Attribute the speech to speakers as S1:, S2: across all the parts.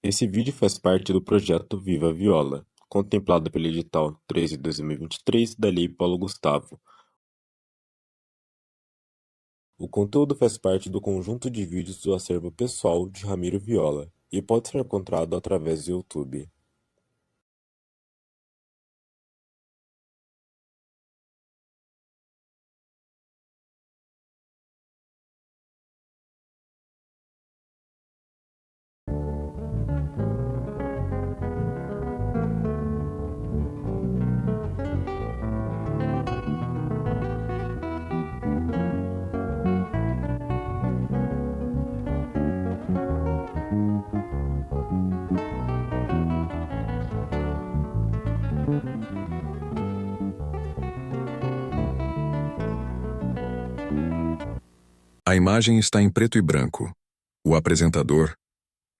S1: Esse vídeo faz parte do projeto Viva Viola, contemplado pelo edital 13/2023 da Lei Paulo Gustavo. O conteúdo faz parte do conjunto de vídeos do acervo pessoal de Ramiro Viola e pode ser encontrado através do YouTube.
S2: A imagem está em preto e branco. O apresentador,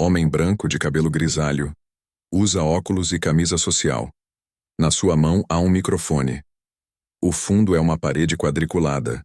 S2: homem branco de cabelo grisalho, usa óculos e camisa social. Na sua mão há um microfone. O fundo é uma parede quadriculada.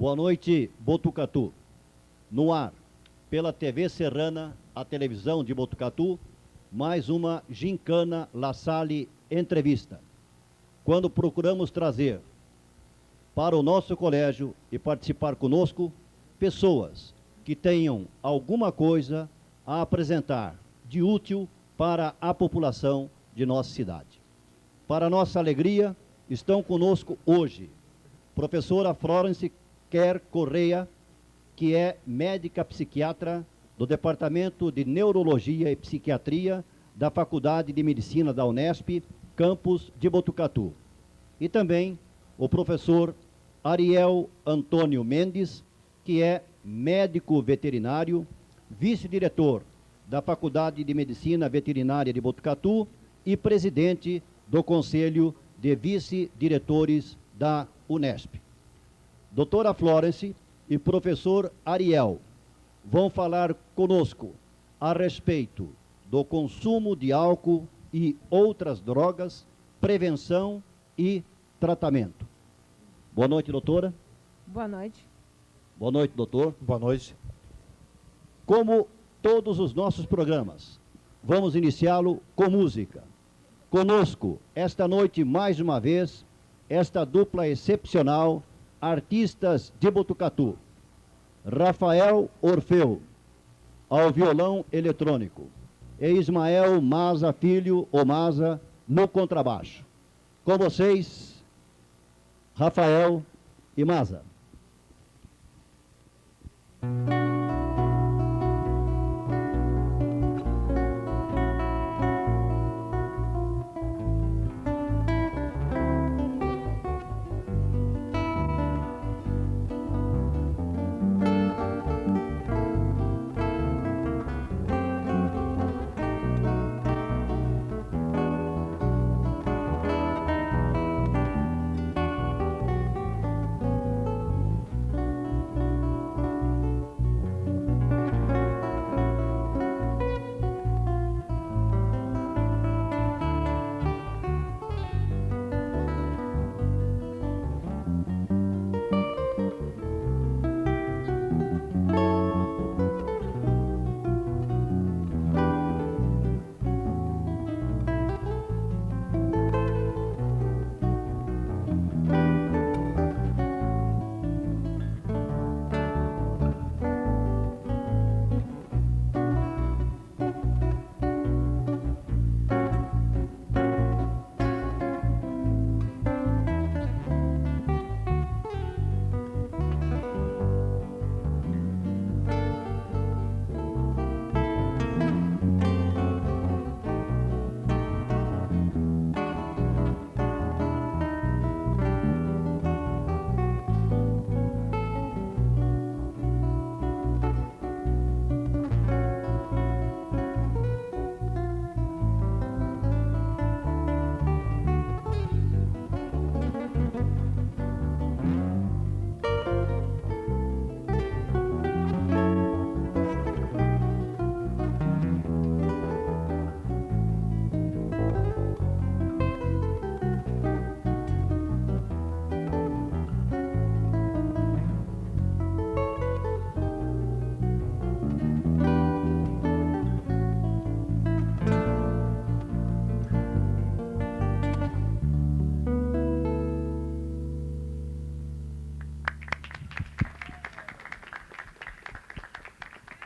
S3: Boa noite, Botucatu. No ar, pela TV Serrana, a televisão de Botucatu, mais uma Gincana La Salle Entrevista, quando procuramos trazer para o nosso colégio e participar conosco pessoas que tenham alguma coisa a apresentar de útil para a população de nossa cidade. Para nossa alegria, estão conosco hoje professora Florence Kerr Correia, que é médica psiquiatra do Departamento de Neurologia e Psiquiatria da Faculdade de Medicina da Unesp, campus de Botucatu. E também o professor Ariel Antônio Mendes, que é médico veterinário, vice-diretor da Faculdade de Medicina Veterinária de Botucatu e presidente do Conselho de Vice-Diretores da Unesp. Doutora Florence e professor Ariel vão falar conosco a respeito do consumo de álcool e outras drogas, prevenção e tratamento. Boa noite, doutora.
S4: Boa noite.
S3: Boa noite, doutor.
S5: Boa noite.
S3: Como todos os nossos programas, vamos iniciá-lo com música. Conosco, esta noite, mais uma vez, esta dupla excepcional artistas de Botucatu: Rafael Orfeu, ao violão eletrônico, e Ismael Maza Filho, ou Maza, no contrabaixo. Com vocês, Rafael e Maza.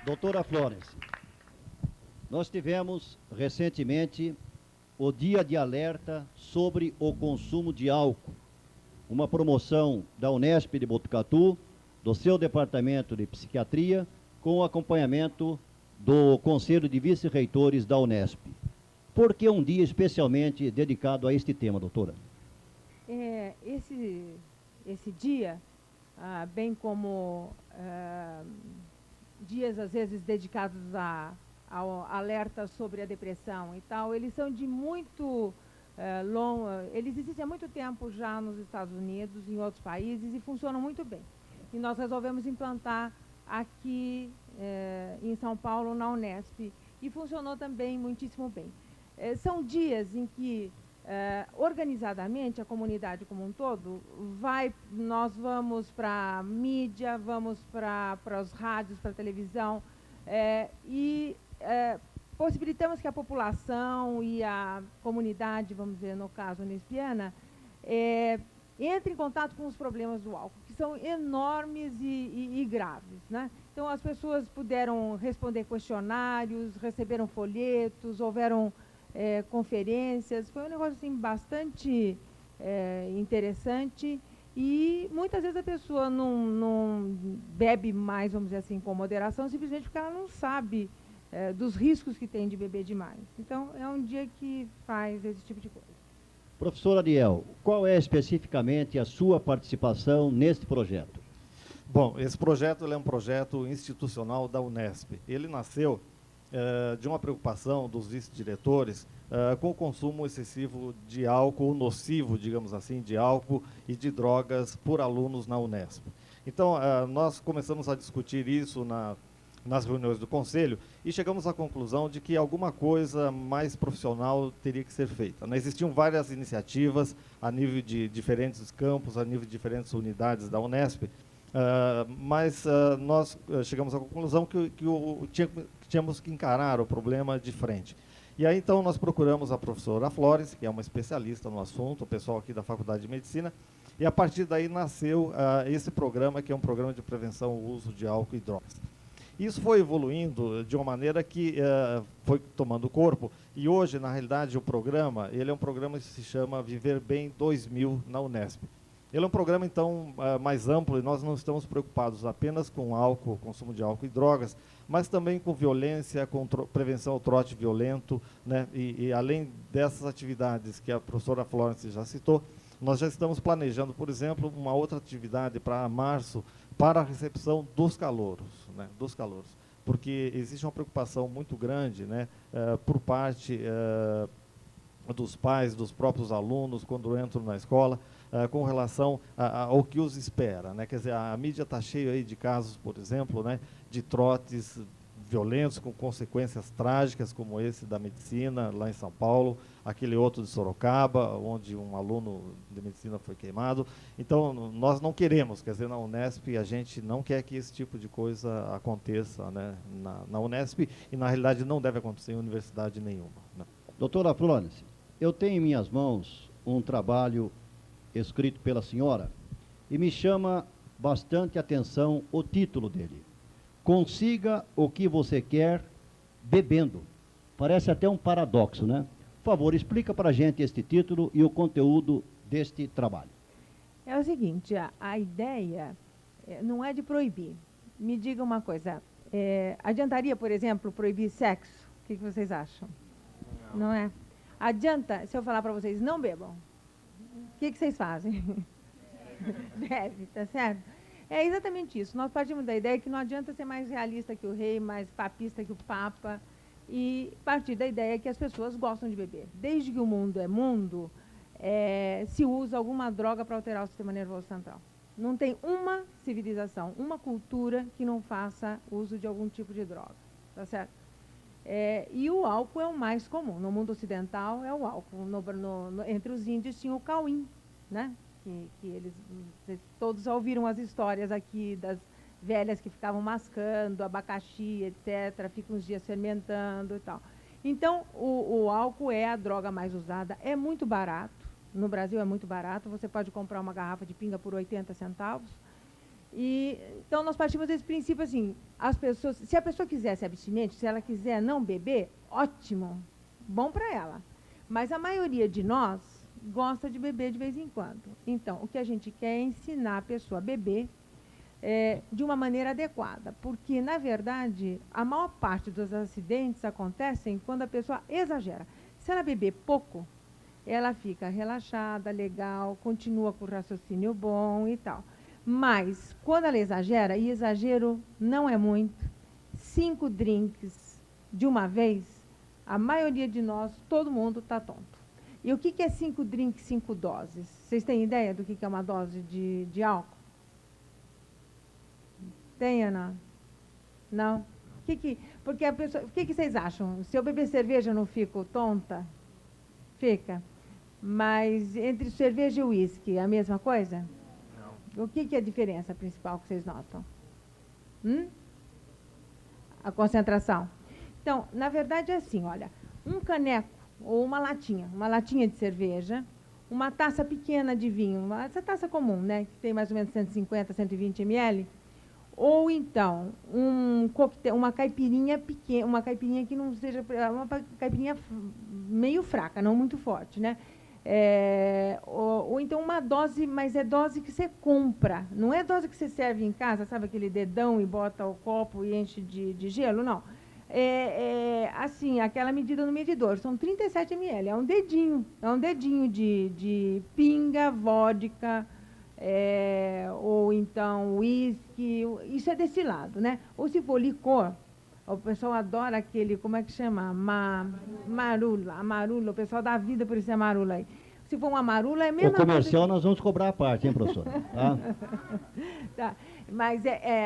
S3: Doutora Florence, nós tivemos recentemente o Dia de Alerta sobre o consumo de álcool, uma promoção da Unesp de Botucatu, do seu departamento de psiquiatria, com o acompanhamento do Conselho de Vice-Reitores da Unesp. Por que um dia especialmente dedicado a este tema, doutora?
S4: Esse dia, bem como dias, às vezes, dedicados ao alerta sobre a depressão e tal, eles são de muito eles existem há muito tempo já nos Estados Unidos, em outros países, e funcionam muito bem. E nós resolvemos implantar aqui em São Paulo, na Unesp, e funcionou também muitíssimo bem. São dias em que, organizadamente, a comunidade como um todo, nós vamos para a mídia, vamos para os rádios, para a televisão, possibilitamos que a população e a comunidade, vamos dizer, no caso unespiana, entre em contato com os problemas do álcool, que são enormes e graves, né? Então, as pessoas puderam responder questionários, receberam folhetos, houveram conferências. Foi um negócio assim, bastante interessante, e muitas vezes a pessoa não bebe mais, vamos dizer assim, com moderação, simplesmente porque ela não sabe dos riscos que tem de beber demais. Então, é um dia que faz esse tipo de coisa.
S3: Professor Ariel, qual é especificamente a sua participação neste projeto?
S5: Bom, esse projeto é um projeto institucional da Unesp. Ele nasceu de uma preocupação dos vice-diretores com o consumo excessivo de álcool, nocivo, digamos assim, de álcool e de drogas por alunos na Unesp. Então, nós começamos a discutir isso nas reuniões do Conselho e chegamos à conclusão de que alguma coisa mais profissional teria que ser feita. Existiam várias iniciativas a nível de diferentes campos, a nível de diferentes unidades da Unesp, mas nós chegamos à conclusão que tínhamos que encarar o problema de frente. E aí, então, nós procuramos a professora Flores, que é uma especialista no assunto, o pessoal aqui da Faculdade de Medicina, E a partir daí nasceu esse programa, que é um programa de prevenção ao uso de álcool e drogas. Isso foi evoluindo de uma maneira que foi tomando corpo, e hoje, na realidade, o programa, ele é um programa que se chama Viver Bem 2000 na Unesp. Ele é um programa, então, mais amplo, e nós não estamos preocupados apenas com álcool, consumo de álcool e drogas, mas também com violência, com prevenção ao trote violento, né? E além dessas atividades que a professora Florence já citou, nós já estamos planejando, por exemplo, uma outra atividade para março, para a recepção dos calouros, né? Dos calouros, porque existe uma preocupação muito grande, né? Por parte dos pais, dos próprios alunos, quando entram na escola, com relação ao que os espera, né? Quer dizer, a mídia está cheia aí de casos, por exemplo, né, de trotes violentos com consequências trágicas, como esse da medicina, lá em São Paulo, aquele outro de Sorocaba, onde um aluno de medicina foi queimado. Então, nós não queremos, quer dizer, na Unesp, a gente não quer que esse tipo de coisa aconteça, né, na Unesp, e, na realidade, não deve acontecer em universidade nenhuma, né.
S3: Doutora Florence, eu tenho em minhas mãos um trabalho escrito pela senhora e me chama bastante atenção o título dele. Consiga o que você quer bebendo. Parece até um paradoxo, né? Por favor, explica para a gente este título e o conteúdo deste trabalho.
S4: É o seguinte, a ideia não é de proibir. Me diga uma coisa, adiantaria, por exemplo, proibir sexo? O que vocês acham? Não é? Adianta, se eu falar para vocês, não bebam, o que vocês fazem? Bebe, tá certo? É exatamente isso. Nós partimos da ideia que não adianta ser mais realista que o rei, mais papista que o papa, e partir da ideia que as pessoas gostam de beber. Desde que o mundo é mundo, se usa alguma droga para alterar o sistema nervoso central. Não tem uma civilização, uma cultura que não faça uso de algum tipo de droga, tá certo? E o álcool é o mais comum. No mundo ocidental é o álcool. Entre os índios tinha o cauim, né? Que eles todos ouviram as histórias aqui das velhas que ficavam mascando abacaxi, etc., ficam uns dias fermentando e tal. Então, o álcool é a droga mais usada, é muito barato, no Brasil é muito barato, você pode comprar uma garrafa de pinga por 80 centavos, então nós partimos desse princípio assim, se a pessoa quiser ser abstinente, se ela quiser não beber, ótimo, bom para ela, mas a maioria de nós gosta de beber de vez em quando. Então, o que a gente quer é ensinar a pessoa a beber de uma maneira adequada, porque, na verdade, a maior parte dos acidentes acontecem quando a pessoa exagera. Se ela beber pouco, ela fica relaxada, legal, continua com o raciocínio bom e tal. Mas, quando ela exagera, e exagero não é muito, 5 drinks de uma vez, a maioria de nós, todo mundo está tonto. E o que é 5 drinks, 5 doses? Vocês têm ideia do que é uma dose de álcool? Tem, Ana? Não? Porque a pessoa, o que vocês acham? Se eu beber cerveja, eu não fico tonta? Fica. Mas entre cerveja e uísque, é a mesma coisa? Não. O que é a diferença principal que vocês notam? A concentração. Então, na verdade é assim, olha, um caneco ou uma latinha de cerveja, uma taça pequena de vinho, essa taça comum, né, que tem mais ou menos 150, 120 ml, ou então um coquetel, uma caipirinha pequena, uma caipirinha que não seja, uma caipirinha meio fraca, não muito forte, né? Ou então uma dose, mas é dose que você compra, não é dose que você serve em casa, sabe aquele dedão e bota o copo e enche de gelo, não. Assim, aquela medida no medidor, são 37 ml, é um dedinho de pinga, vodka, ou então uísque, isso é destilado, né? Ou se for licor, o pessoal adora aquele, como é que chama? Marula, o pessoal dá vida por esse marula aí. Se for uma marula, é mesmo.
S3: O comercial nós vamos cobrar a parte, hein, professora?
S4: Tá. Mas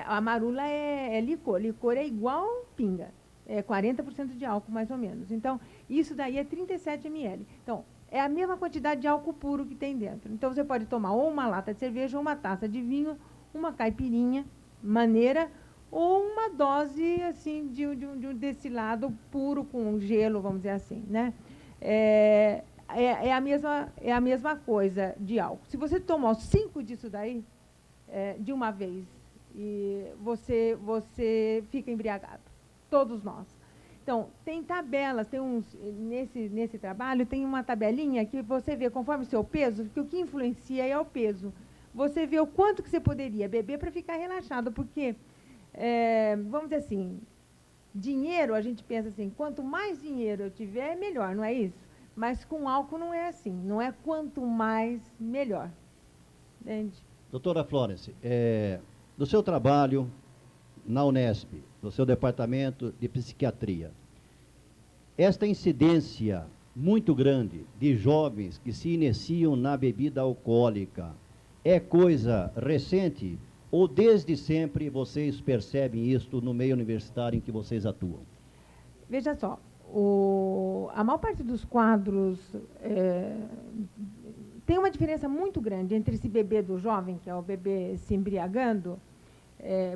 S4: a marula é licor, licor é igual pinga. 40% de álcool, mais ou menos. Então, isso daí é 37 ml. Então, é a mesma quantidade de álcool puro que tem dentro. Então, você pode tomar ou uma lata de cerveja, ou uma taça de vinho, uma caipirinha maneira, ou uma dose, assim, de um destilado puro com gelo, vamos dizer assim, né? é a mesma coisa de álcool. Se você tomar 5 disso daí, de uma vez, e você fica embriagado. Todos nós. Então, tem tabelas, nesse trabalho, tem uma tabelinha que você vê conforme o seu peso, porque o que influencia é o peso. Você vê o quanto que você poderia beber para ficar relaxado, porque, vamos dizer assim, dinheiro, a gente pensa assim, quanto mais dinheiro eu tiver, melhor, não é isso? Mas com álcool não é assim, não é quanto mais, melhor. Entende?
S3: Doutora Florence, do seu trabalho na Unesp, do seu departamento de psiquiatria, esta incidência muito grande de jovens que se iniciam na bebida alcoólica é coisa recente ou desde sempre vocês percebem isto no meio universitário em que vocês atuam?
S4: Veja só, a maior parte dos quadros tem uma diferença muito grande entre esse bebê do jovem, que é o bebê se embriagando,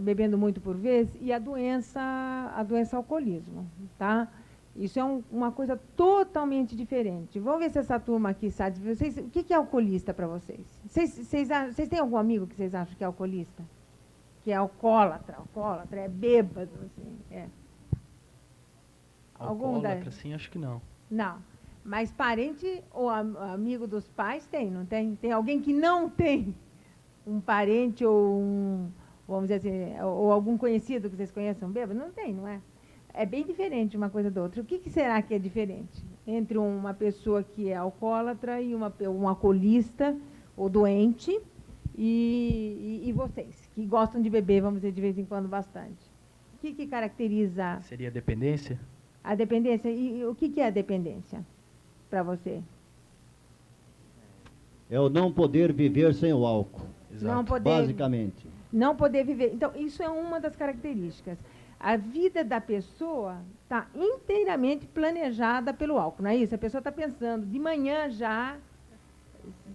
S4: bebendo muito por vez, e a doença alcoolismo, tá? Isso é uma coisa totalmente diferente. Vamos ver se essa turma aqui sabe. O que é alcoolista para vocês? Vocês têm algum amigo que vocês acham que é alcoolista? Que é alcoólatra, é bêbado, assim,
S6: Alcoólatra, sim, acho que não.
S4: Não. Mas parente ou amigo dos pais tem, não tem? Tem alguém que não tem um parente ou vamos dizer assim, ou algum conhecido que vocês conheçam bêbado? Não tem, não é? É bem diferente uma coisa da outra. O que será que é diferente entre uma pessoa que é alcoólatra e um alcoolista ou doente e vocês, que gostam de beber, vamos dizer, de vez em quando bastante? O que caracteriza...
S6: Seria a dependência?
S4: A dependência. E o que é a dependência para você?
S3: É o não poder viver sem o álcool.
S6: Exato.
S4: Não poder,
S3: basicamente.
S4: Não poder viver. Então, isso é uma das características. A vida da pessoa está inteiramente planejada pelo álcool, não é isso? A pessoa está pensando de manhã já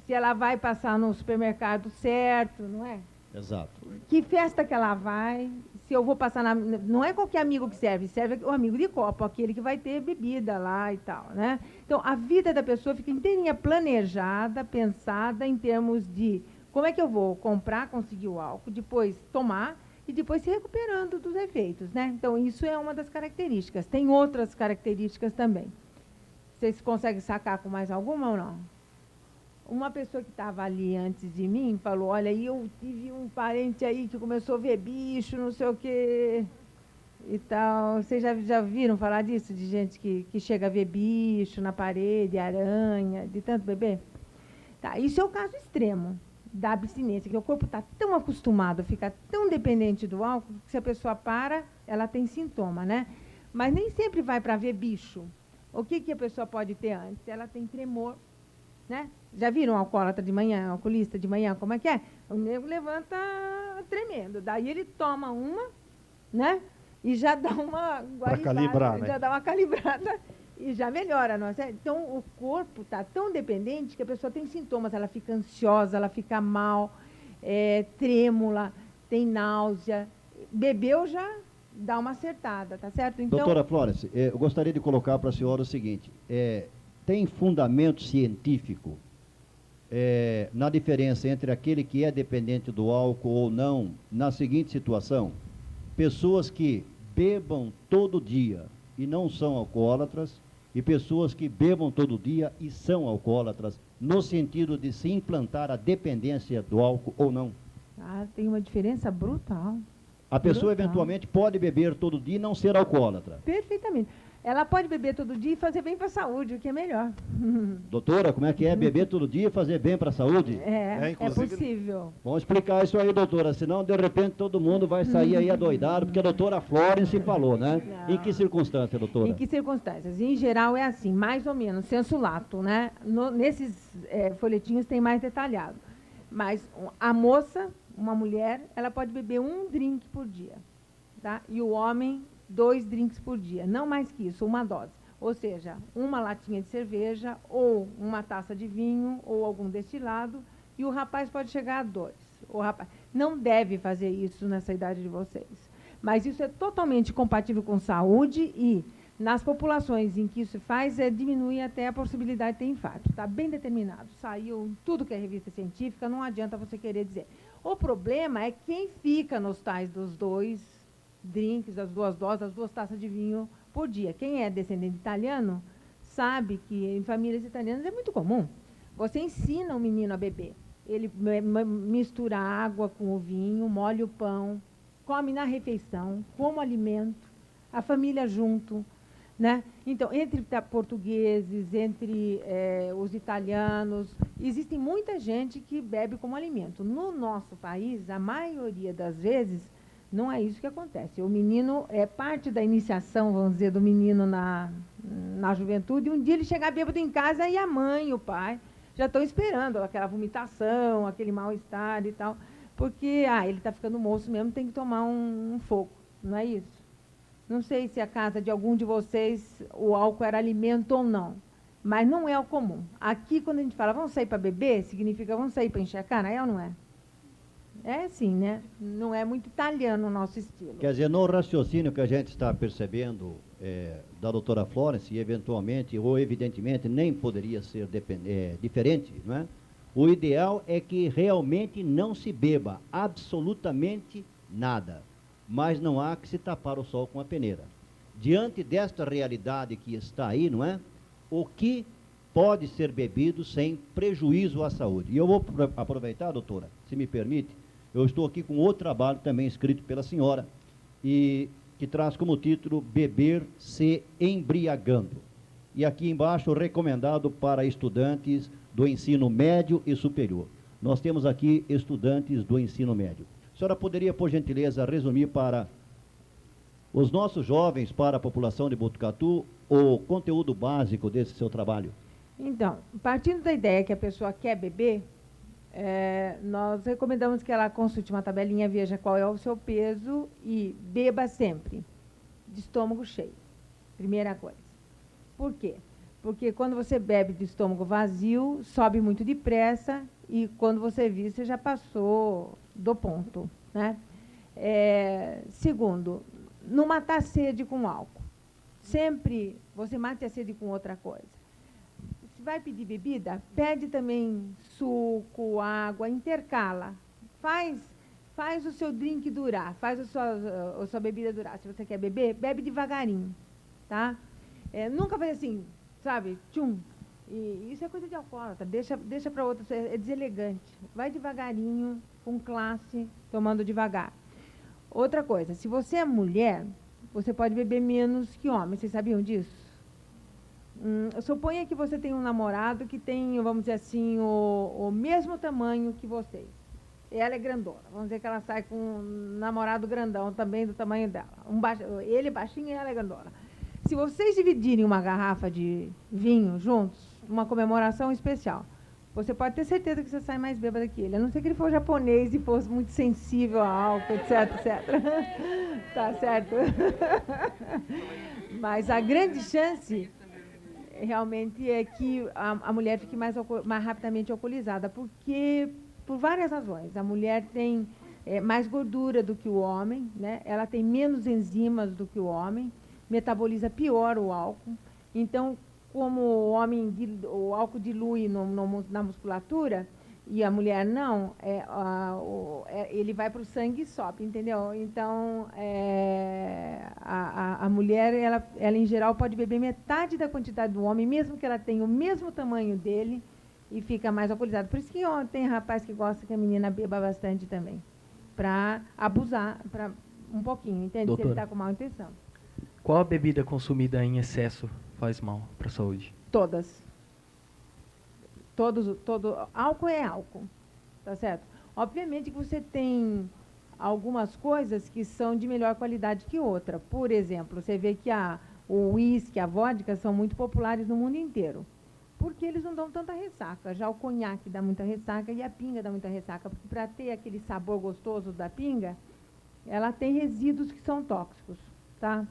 S4: se ela vai passar no supermercado certo, não é?
S3: Exato.
S4: Que festa que ela vai, se eu vou passar na... Não é qualquer amigo que serve o amigo de copo, aquele que vai ter bebida lá e tal, né? Então, a vida da pessoa fica inteirinha planejada, pensada em termos de como é que eu vou comprar, conseguir o álcool, depois tomar e depois se recuperando dos efeitos, né? Então, isso é uma das características. Tem outras características também. Vocês conseguem sacar com mais alguma ou não? Uma pessoa que estava ali antes de mim falou, olha, eu tive um parente aí que começou a ver bicho, não sei o quê e tal. Vocês já viram falar disso? De gente que chega a ver bicho na parede, aranha, de tanto beber? Tá, isso é o caso extremo da abstinência, que o corpo está tão acostumado, fica tão dependente do álcool, que se a pessoa para, ela tem sintoma, né? Mas nem sempre vai para ver bicho. O que a pessoa pode ter antes? Ela tem tremor, né? Já viram um alcoólatra de manhã, um alcoolista de manhã, como é que é? O nego levanta tremendo, daí ele toma uma, né? E já dá uma
S5: para calibrar, né?
S4: Já dá uma calibrada e já melhora. Nossa. Então, o corpo está tão dependente que a pessoa tem sintomas, ela fica ansiosa, ela fica mal, trêmula, tem náusea. Bebeu já dá uma acertada, tá certo? Então,
S3: doutora Florence, eu gostaria de colocar para a senhora o seguinte, tem fundamento científico na diferença entre aquele que é dependente do álcool ou não, na seguinte situação: pessoas que bebam todo dia e não são alcoólatras, e pessoas que bebam todo dia e são alcoólatras, no sentido de se implantar a dependência do álcool ou não.
S4: Tem uma diferença brutal.
S3: A pessoa
S4: brutal.
S3: eventualmente pode beber todo dia e não ser alcoólatra.
S4: Perfeitamente. Ela pode beber todo dia e fazer bem para a saúde, o que é melhor.
S3: Doutora, como é que é beber todo dia e fazer bem para a saúde?
S4: É
S5: inclusive,
S4: possível.
S3: Vamos explicar isso aí, doutora, senão de repente todo mundo vai sair aí adoidado, porque a doutora Florence falou, né?
S4: Não.
S3: Em que circunstância, doutora?
S4: Em que circunstâncias? Em geral é assim, mais ou menos, sensu lato, né? Nesses folhetinhos tem mais detalhado. Mas a moça, uma mulher, ela pode beber 1 drink por dia, tá? E o homem, 2 drinks por dia, não mais que isso, uma dose. Ou seja, uma latinha de cerveja, ou uma taça de vinho, ou algum destilado, e o rapaz pode chegar a 2. O rapaz não deve fazer isso nessa idade de vocês. Mas isso é totalmente compatível com saúde e Nas populações em que isso faz, diminui até a possibilidade de ter infarto. Está bem determinado. Saiu em tudo que é revista científica, não adianta você querer dizer. O problema é quem fica nos tais dos 2 drinks, as 2 doses, as 2 taças de vinho por dia. Quem é descendente italiano sabe que em famílias italianas é muito comum. Você ensina o menino a beber. Ele mistura água com o vinho, molha o pão, come na refeição, como alimento, a família junto, né? Então, entre portugueses, entre os italianos, existe muita gente que bebe como alimento. No nosso país, a maioria das vezes, não é isso que acontece. O menino é parte da iniciação, vamos dizer, do menino na juventude. Um dia ele chega bêbado em casa e a mãe, o pai, já estão esperando aquela vomitação, aquele mal-estar e tal, porque ele está ficando moço mesmo, tem que tomar um fogo, não é isso? Não sei se a casa de algum de vocês o álcool era alimento ou não, mas não é o comum. Aqui, quando a gente fala vamos sair para beber, significa vamos sair para encher a cara, é ou não é? É assim, né? Não é muito italiano o nosso estilo.
S3: Quer dizer, no raciocínio que a gente está percebendo da doutora Florence, e eventualmente, ou evidentemente, nem poderia ser diferente, não é? O ideal é que realmente não se beba absolutamente nada, mas não há que se tapar o sol com a peneira. Diante desta realidade que está aí, não é? O que pode ser bebido sem prejuízo à saúde? E eu vou aproveitar, doutora, se me permite, eu estou aqui com outro trabalho também escrito pela senhora, e que traz como título Beber se embriagando. E aqui embaixo, recomendado para estudantes do ensino médio e superior. Nós temos aqui estudantes do ensino médio. A senhora poderia, por gentileza, resumir para os nossos jovens, para a população de Botucatu, o conteúdo básico desse seu trabalho?
S4: Então, partindo da ideia que a pessoa quer beber, nós recomendamos que ela consulte uma tabelinha, veja qual é o seu peso e beba sempre, de estômago cheio, primeira coisa. Por quê? Porque quando você bebe de estômago vazio, sobe muito depressa e quando você vir, você já passou do ponto, né? Segundo, não matar a sede com álcool. Sempre você mate a sede com outra coisa. Se vai pedir bebida, pede também suco, água, intercala. Faz o seu drink durar, faz a sua bebida durar. Se você quer beber, bebe devagarinho, tá? Nunca faz assim, sabe? Tchum. E isso é coisa de alcoólatra, deixa para outro, é deselegante. Vai devagarinho, com classe, tomando devagar. Outra coisa, se você é mulher, você pode beber menos que homem. Vocês sabiam disso? Suponha que você tem um namorado que tem, vamos dizer assim, o mesmo tamanho que vocês. Ela é grandona. Vamos dizer que ela sai com um namorado grandão também do tamanho dela. Ele é baixinho e ela é grandona. Se vocês dividirem uma garrafa de vinho juntos, uma comemoração especial, você pode ter certeza que você sai mais bêbada que ele. A não ser que ele for japonês e fosse muito sensível a álcool, etc, etc. Tá certo? Mas a grande chance realmente é que a mulher fique mais rapidamente alcoolizada, porque por várias razões. A mulher tem mais gordura do que o homem, né? Ela tem menos enzimas do que o homem, metaboliza pior o álcool. Então, como o álcool dilui na musculatura e a mulher não, ele vai para o sangue e sobe, entendeu? Então, a mulher, ela em geral pode beber metade da quantidade do homem, mesmo que ela tenha o mesmo tamanho dele, e fica mais alcoolizada. Por isso que tem rapaz que gosta que a menina beba bastante também, para abusar, para um pouquinho, entende?
S6: Doutora,
S4: se ele está com má intenção.
S6: Qual a bebida consumida em excesso faz mal para a saúde?
S4: Todas. Álcool é álcool, tá certo? Obviamente que você tem algumas coisas que são de melhor qualidade que outra. Por exemplo, você vê que o uísque, a vodka são muito populares no mundo inteiro, porque eles não dão tanta ressaca. Já o conhaque dá muita ressaca e a pinga dá muita ressaca, porque para ter aquele sabor gostoso da pinga, ela tem resíduos que são tóxicos, tá?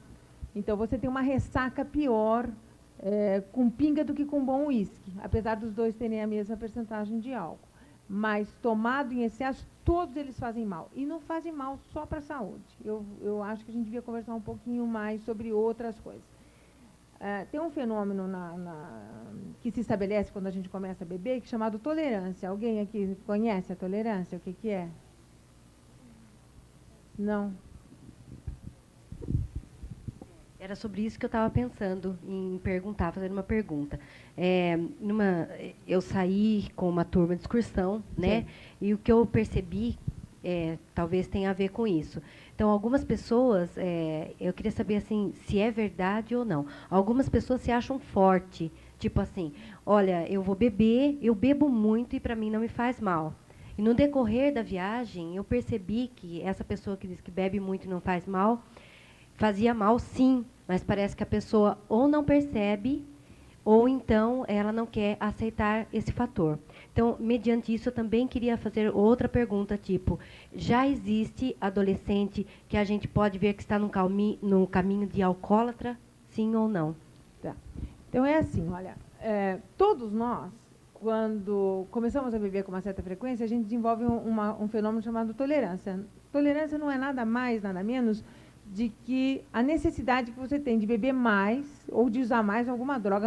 S4: Então você tem uma ressaca pior com pinga do que com bom uísque, apesar dos dois terem a mesma percentagem de álcool. Mas tomado em excesso, todos eles fazem mal. E não fazem mal só para a saúde. Eu acho que a gente devia conversar um pouquinho mais sobre outras coisas. Tem um fenômeno que se estabelece quando a gente começa a beber, que é chamado tolerância. Alguém aqui conhece a tolerância? O que, que é? Não?
S7: Era sobre isso que eu estava pensando em perguntar, fazendo uma pergunta. Eu saí com uma turma de excursão, né? E o que eu percebi talvez tenha a ver com isso. Então, algumas pessoas, eu queria saber assim, se é verdade ou não. Algumas pessoas se acham forte, tipo assim, olha, eu vou beber, eu bebo muito e para mim não me faz mal. E no decorrer da viagem, eu percebi que essa pessoa que diz que bebe muito e não faz mal, fazia mal, sim, mas parece que a pessoa ou não percebe ou então ela não quer aceitar esse fator. Então, mediante isso, eu também queria fazer outra pergunta, tipo, já existe adolescente que a gente pode ver que está no caminho de alcoólatra, sim ou não?
S4: Tá. Então, é assim, olha, todos nós, quando começamos a beber com uma certa frequência, a gente desenvolve um fenômeno chamado tolerância. Tolerância não é nada mais, nada menos de que a necessidade que você tem de beber mais ou de usar mais alguma droga.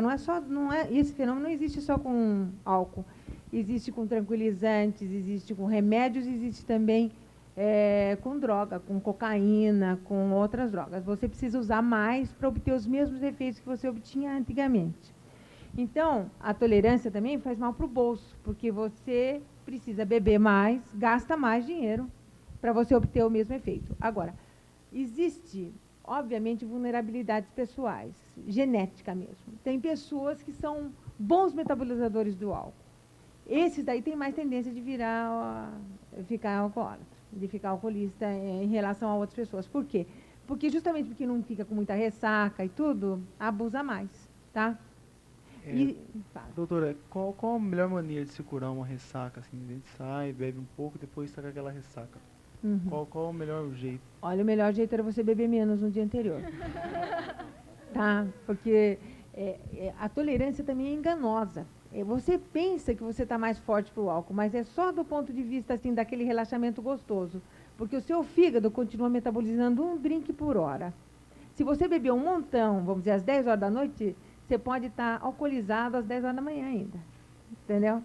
S4: Esse fenômeno não existe só com álcool. Existe com tranquilizantes, existe com remédios, existe também com droga, com cocaína, com outras drogas. Você precisa usar mais para obter os mesmos efeitos que você obtinha antigamente. Então, a tolerância também faz mal para o bolso, porque você precisa beber mais, gasta mais dinheiro para você obter o mesmo efeito. Agora, existe, obviamente, vulnerabilidades pessoais, genética mesmo. Tem pessoas que são bons metabolizadores do álcool. Esses daí têm mais tendência de ficar alcoólatra, de ficar alcoolista em relação a outras pessoas. Por quê? Justamente porque não fica com muita ressaca e tudo, abusa mais, tá?
S6: Doutora, qual a melhor maneira de se curar uma ressaca? Assim, a gente sai, bebe um pouco, depois está com aquela ressaca.
S4: Uhum.
S6: Qual o melhor jeito?
S4: Olha, o melhor jeito era você beber menos no dia anterior. Tá? Porque a tolerância também é enganosa. Você pensa que você está mais forte para o álcool, mas é só do ponto de vista assim, daquele relaxamento gostoso. Porque o seu fígado continua metabolizando um drink por hora. Se você beber um montão, vamos dizer, às 10 horas da noite, você pode estar alcoolizado às 10 horas da manhã ainda. Entendeu?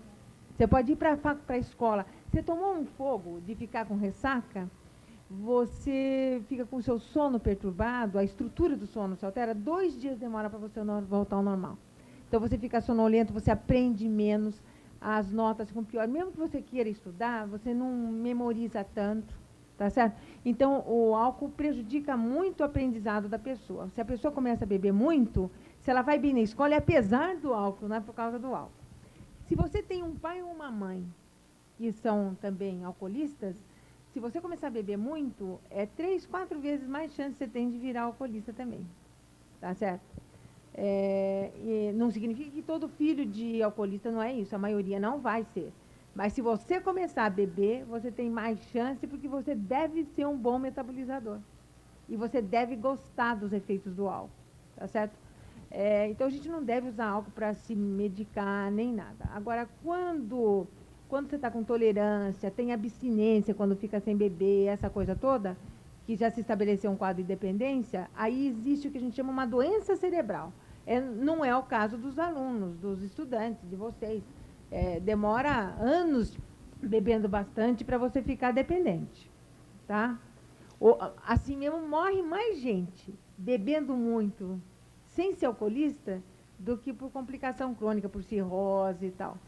S4: Você pode ir para a escola. Você tomou um fogo de ficar com ressaca, você fica com o seu sono perturbado, a estrutura do sono se altera, 2 dias demora para você voltar ao normal. Então, você fica sonolento, você aprende menos, as notas ficam piores. Mesmo que você queira estudar, você não memoriza tanto, tá certo? Então, o álcool prejudica muito o aprendizado da pessoa. Se a pessoa começa a beber muito, se ela vai bem na escola, é apesar do álcool, não é por causa do álcool. Se você tem um pai ou uma mãe que são também alcoolistas, se você começar a beber muito, 3, 4 vezes mais chance você tem de virar alcoolista também, tá certo? E não significa que todo filho de alcoolista não é isso, a maioria não vai ser. Mas se você começar a beber, você tem mais chance porque você deve ser um bom metabolizador. E você deve gostar dos efeitos do álcool, tá certo? Então, a gente não deve usar álcool para se medicar nem nada. Agora, quando você está com tolerância, tem abstinência quando fica sem beber, essa coisa toda, que já se estabeleceu um quadro de dependência, aí existe o que a gente chama uma doença cerebral. Não é o caso dos alunos, dos estudantes, de vocês. Demora anos bebendo bastante para você ficar dependente, tá? Assim mesmo, morre mais gente bebendo muito, sem ser alcoolista, do que por complicação crônica, por cirrose e tal.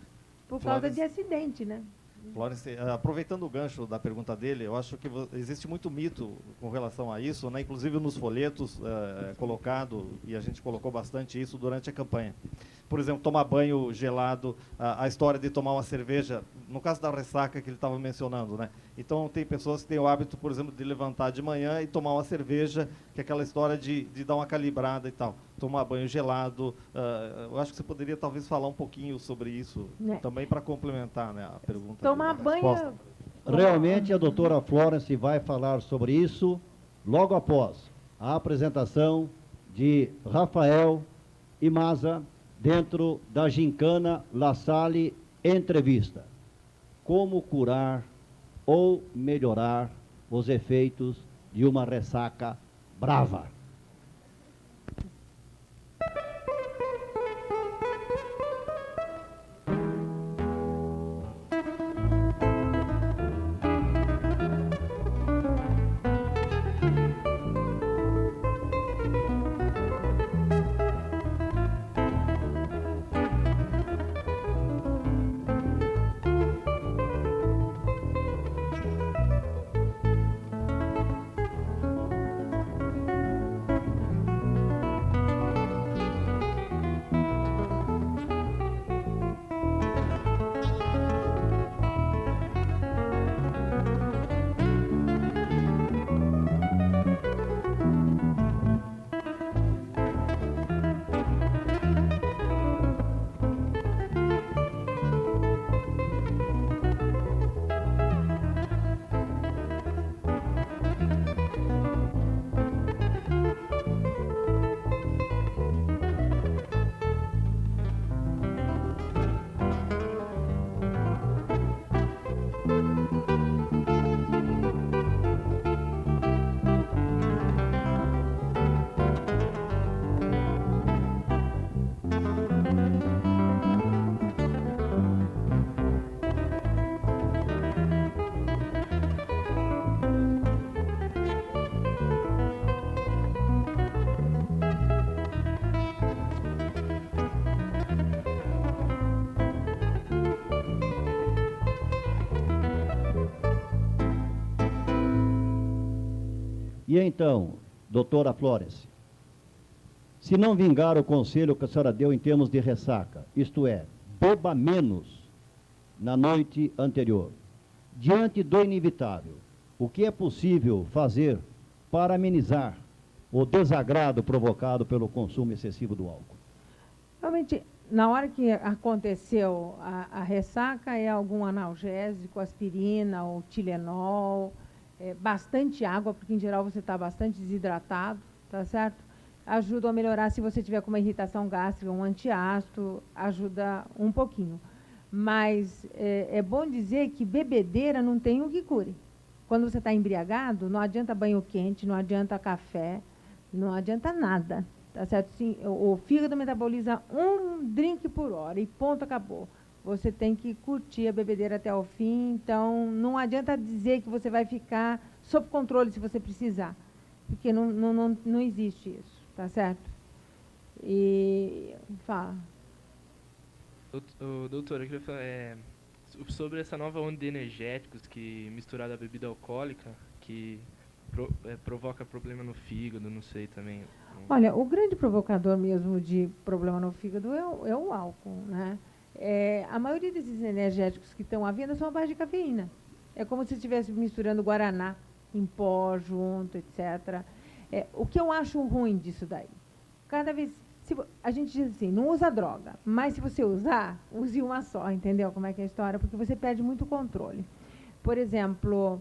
S4: Por causa de acidente, né?
S5: Florence, aproveitando o gancho da pergunta dele, eu acho que existe muito mito com relação a isso, né? Inclusive nos folhetos colocado, e a gente colocou bastante isso durante a campanha. Por exemplo, tomar banho gelado, a história de tomar uma cerveja, no caso da ressaca que ele estava mencionando, né? Então, tem pessoas que têm o hábito, por exemplo, de levantar de manhã e tomar uma cerveja, que é aquela história de dar uma calibrada e tal. Tomar banho gelado. Eu acho que você poderia, talvez, falar um pouquinho sobre isso, também para complementar, né, a pergunta.
S4: Tomar banho...
S3: Realmente, a doutora Florence vai falar sobre isso logo após a apresentação de Rafael e Maza dentro da Gincana La Salle Entrevista. Como curar ou melhorar os efeitos de uma ressaca brava. E então, doutora Florence, se não vingar o conselho que a senhora deu em termos de ressaca, isto é, beba menos na noite anterior, diante do inevitável, o que é possível fazer para amenizar o desagrado provocado pelo consumo excessivo do álcool?
S4: Realmente, na hora que aconteceu a ressaca, é algum analgésico, aspirina ou Tilenol, bastante água, porque em geral você está bastante desidratado, tá certo? Ajuda a melhorar se você tiver com uma irritação gástrica, um antiácido, ajuda um pouquinho. Mas é bom dizer que bebedeira não tem o que cure. Quando você está embriagado, não adianta banho quente, não adianta café, não adianta nada. Tá certo? Sim, o fígado metaboliza um drink por hora e ponto, acabou. Você tem que curtir a bebedeira até o fim, então não adianta dizer que você vai ficar sob controle se você precisar, porque não existe isso, tá certo? E fala.
S8: Doutora, eu queria falar sobre essa nova onda de energéticos que misturada à bebida alcoólica, que provoca problema no fígado, não sei também.
S4: Olha, o grande provocador mesmo de problema no fígado é o álcool, né? A maioria desses energéticos que estão à venda são à base de cafeína. É como se estivesse misturando guaraná em pó junto, etc. O que eu acho ruim disso daí? Cada vez, a gente diz assim, não usa droga, mas se você usar, use uma só, entendeu como é que é a história? Porque você perde muito controle. Por exemplo,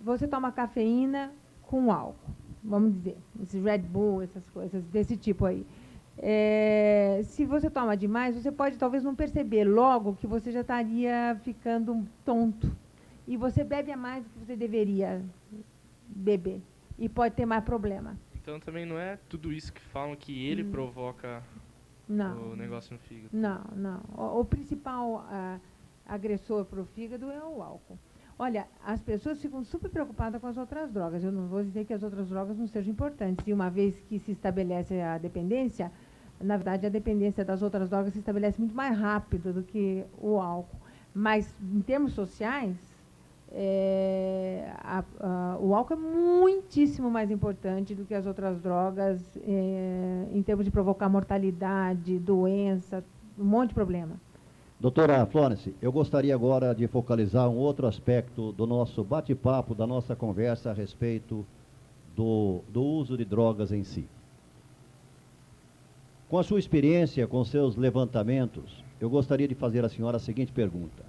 S4: você toma cafeína com álcool, vamos dizer, esse Red Bull, essas coisas desse tipo aí. Se você toma demais, você pode talvez não perceber logo que você já estaria ficando tonto. E você bebe a mais do que você deveria beber. E pode ter mais problema.
S8: Então também não é tudo isso que falam que ele provoca o negócio no fígado?
S4: Não. O principal agressor para o fígado é o álcool. Olha, as pessoas ficam super preocupadas com as outras drogas. Eu não vou dizer que as outras drogas não sejam importantes. E uma vez que se estabelece a dependência, na verdade, a dependência das outras drogas se estabelece muito mais rápido do que o álcool. Mas, em termos sociais, o álcool é muitíssimo mais importante do que as outras drogas em termos de provocar mortalidade, doença, um monte de problema.
S3: Doutora Florence, eu gostaria agora de focalizar um outro aspecto do nosso bate-papo, da nossa conversa a respeito do uso de drogas em si. Com a sua experiência, com seus levantamentos, eu gostaria de fazer à senhora a seguinte pergunta: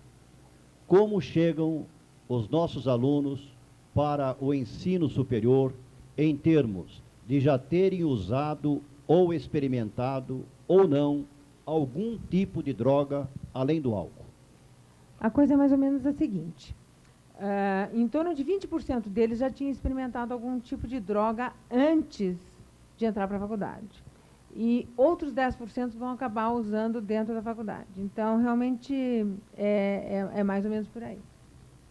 S3: como chegam os nossos alunos para o ensino superior em termos de já terem usado ou experimentado ou não algum tipo de droga além do álcool?
S4: A coisa é mais ou menos a seguinte. Em torno de 20% deles já tinham experimentado algum tipo de droga antes de entrar para a faculdade. E outros 10% vão acabar usando dentro da faculdade. Então, realmente, é mais ou menos por aí.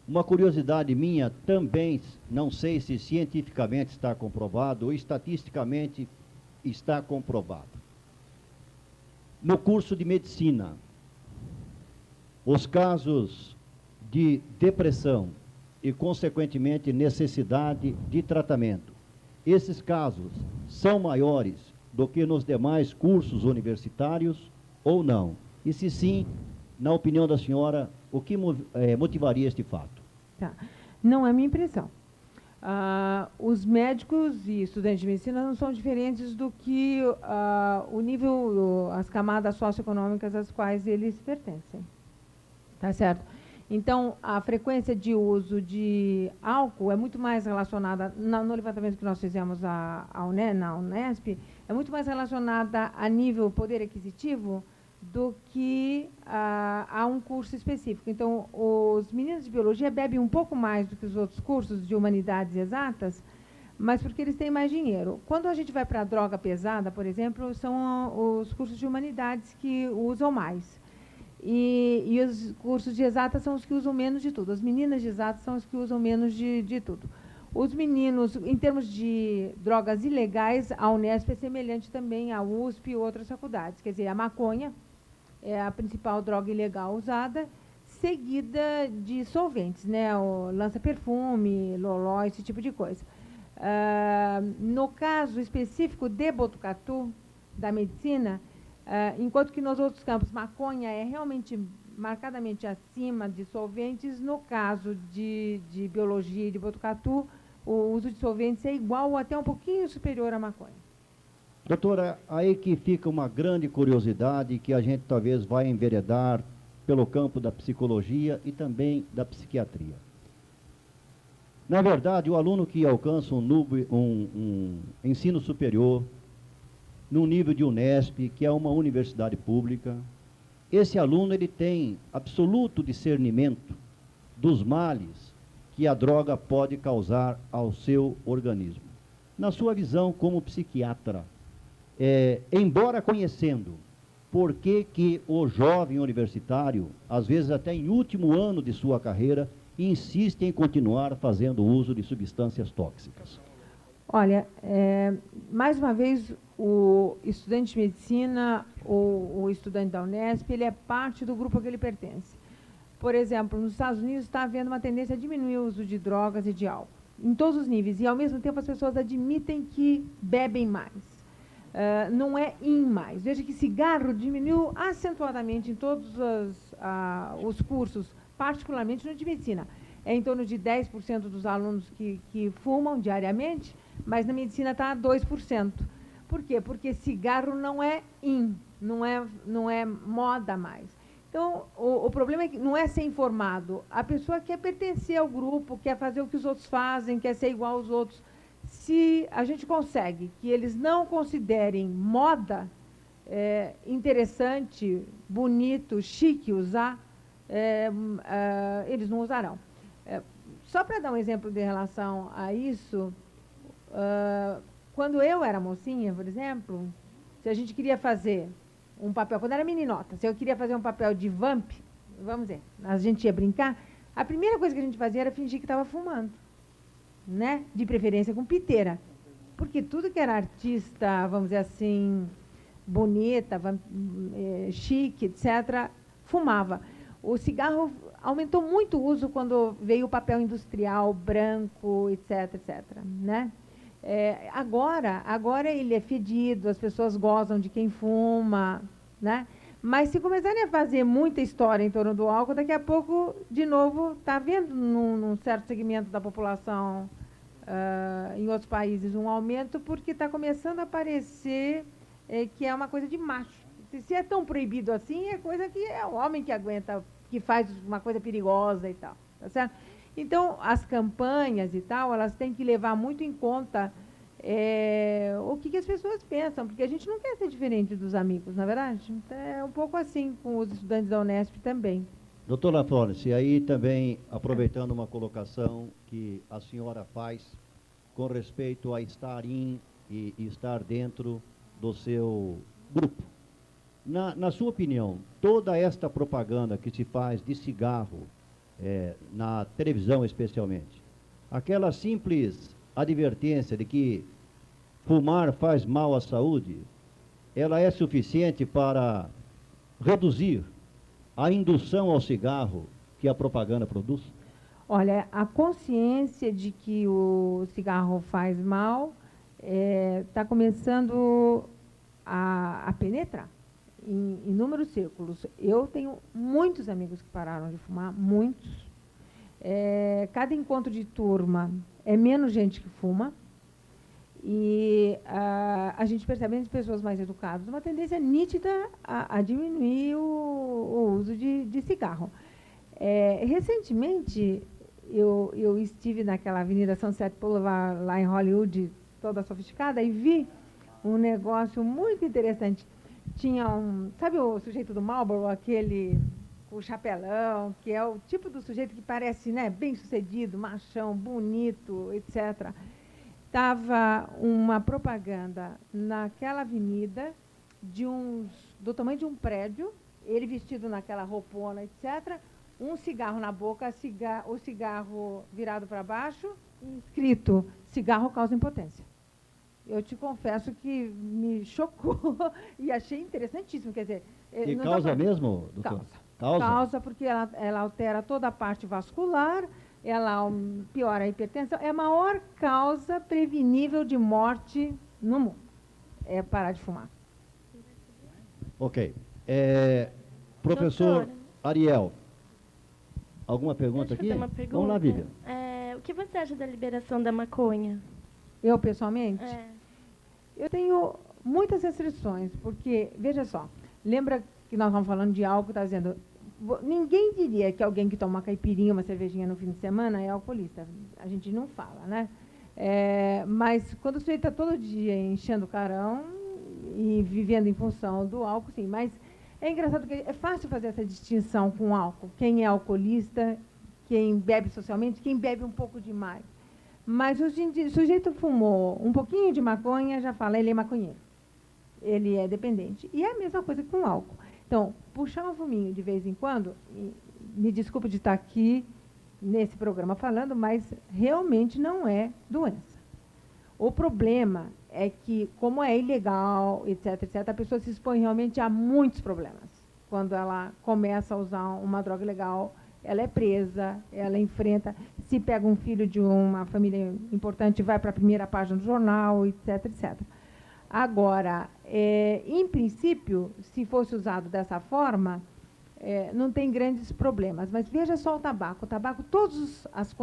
S3: Uma curiosidade minha também, não sei se cientificamente está comprovado ou estatisticamente está comprovado. No curso de medicina, os casos de depressão e, consequentemente, necessidade de tratamento, esses casos são maiores do que nos demais cursos universitários ou não? E se sim, na opinião da senhora, o que motivaria este fato?
S4: Tá. Não é minha impressão. Os médicos e estudantes de medicina não são diferentes do que o nível, as camadas socioeconômicas às quais eles pertencem. Tá certo? Então, a frequência de uso de álcool é muito mais relacionada, no levantamento que nós fizemos na Unesp, é muito mais relacionada a nível poder aquisitivo do que a um curso específico. Então, os meninos de biologia bebem um pouco mais do que os outros cursos de humanidades exatas, mas porque eles têm mais dinheiro. Quando a gente vai para a droga pesada, por exemplo, são os cursos de humanidades que usam mais. E os cursos de exatas são os que usam menos de tudo. As meninas de exatas são os que usam menos de tudo. Os meninos, em termos de drogas ilegais, a Unesp é semelhante também à USP e outras faculdades. Quer dizer, a maconha é a principal droga ilegal usada, seguida de solventes, né? O lança-perfume, loló, esse tipo de coisa. No caso específico de Botucatu, da medicina, enquanto que nos outros campos maconha é realmente marcadamente acima de solventes, no caso de biologia e de Botucatu, o uso de solventes é igual ou até um pouquinho superior à maconha.
S3: Doutora, aí que fica uma grande curiosidade que a gente talvez vai enveredar pelo campo da psicologia e também da psiquiatria. Na verdade, o aluno que alcança um ensino superior, no nível de Unesp, que é uma universidade pública, esse aluno ele tem absoluto discernimento dos males que a droga pode causar ao seu organismo. Na sua visão como psiquiatra, embora conhecendo por que o jovem universitário, às vezes até em último ano de sua carreira, insiste em continuar fazendo uso de substâncias tóxicas?
S4: Olha, mais uma vez, o estudante de medicina ou o estudante da Unesp, ele é parte do grupo a que ele pertence. Por exemplo, nos Estados Unidos está havendo uma tendência a diminuir o uso de drogas e de álcool, em todos os níveis, e ao mesmo tempo as pessoas admitem que bebem mais. Não é mais. Veja que cigarro diminuiu acentuadamente em todos os cursos, particularmente no de medicina. É em torno de 10% dos alunos que fumam diariamente, mas na medicina está a 2%. Por quê? Porque cigarro não é não é moda mais. Então, o problema é que não é ser informado. A pessoa quer pertencer ao grupo, quer fazer o que os outros fazem, quer ser igual aos outros. Se a gente consegue que eles não considerem moda interessante, bonito, chique usar, eles não usarão. Só para dar um exemplo de relação a isso, quando eu era mocinha, por exemplo, se a gente queria fazer um papel, quando era meninota, se eu queria fazer um papel de vamp, vamos dizer, a gente ia brincar, a primeira coisa que a gente fazia era fingir que estava fumando, né? De preferência com piteira, porque tudo que era artista, vamos dizer assim, bonita, chique, etc., fumava. O cigarro aumentou muito o uso quando veio o papel industrial, branco, etc., etc., né? Agora ele é fedido, as pessoas gozam de quem fuma, né? Mas se começarem a fazer muita história em torno do álcool, daqui a pouco, de novo, está havendo num certo segmento da população, em outros países, um aumento, porque está começando a aparecer que é uma coisa de macho. Se é tão proibido assim, é coisa que é o homem que aguenta, que faz uma coisa perigosa e tal, tá certo? Então, as campanhas e tal, elas têm que levar muito em conta o que as pessoas pensam, porque a gente não quer ser diferente dos amigos, na verdade? É um pouco assim com os estudantes da Unesp também.
S3: Doutora Florence, aí também, aproveitando uma colocação que a senhora faz com respeito a estar e estar dentro do seu grupo. Na sua opinião, toda esta propaganda que se faz de cigarro, na televisão especialmente, aquela simples advertência de que fumar faz mal à saúde, ela é suficiente para reduzir a indução ao cigarro que a propaganda produz?
S4: Olha, a consciência de que o cigarro faz mal está começando a penetrar em inúmeros círculos. Eu tenho muitos amigos que pararam de fumar, muitos. Cada encontro de turma é menos gente que fuma, e a gente percebe entre pessoas mais educadas uma tendência nítida a diminuir o uso de cigarro. Recentemente, eu estive naquela Avenida Sunset Boulevard, lá em Hollywood, toda sofisticada, e vi um negócio muito interessante. Tinha sabe o sujeito do Marlboro, aquele com o chapelão, que é o tipo do sujeito que parece, né, bem sucedido, machão, bonito, etc. Estava uma propaganda naquela avenida do tamanho de um prédio, ele vestido naquela roupona, etc., um cigarro na boca, o cigarro virado para baixo, escrito: cigarro causa impotência. Eu te confesso que me chocou e achei interessantíssimo. Quer dizer,
S3: e causa mesmo, doutor?
S4: Causa porque ela altera toda a parte vascular, ela piora a hipertensão. É a maior causa prevenível de morte no mundo. É parar de fumar.
S3: Ok. Professor
S9: Doutora.
S3: Ariel, alguma pergunta
S9: Deixa eu
S3: aqui?
S9: fazer uma pergunta.
S3: Vamos lá, Vivian.
S9: O que você acha da liberação da maconha?
S4: Eu, pessoalmente,
S9: É.
S4: eu tenho muitas restrições, porque, veja só, lembra que nós estamos falando de álcool, está dizendo, ninguém diria que alguém que toma uma caipirinha, uma cervejinha no fim de semana é alcoolista. A gente não fala, né? Mas quando o sujeito está todo dia enchendo o carão e vivendo em função do álcool, sim. Mas é engraçado que é fácil fazer essa distinção com o álcool. Quem é alcoolista, quem bebe socialmente, quem bebe um pouco demais. Mas o sujeito fumou um pouquinho de maconha, já fala, ele é maconheiro. Ele é dependente. E é a mesma coisa com o álcool. Então, puxar um fuminho de vez em quando, me desculpe de estar aqui nesse programa falando, mas realmente não é doença. O problema é que, como é ilegal, etc., etc., a pessoa se expõe realmente a muitos problemas. Quando ela começa a usar uma droga ilegal, ela é presa, ela enfrenta, se pega um filho de uma família importante, vai para a primeira página do jornal, etc., etc. Agora, em princípio, se fosse usado dessa forma, não tem grandes problemas. Mas veja só o tabaco. O tabaco, todas as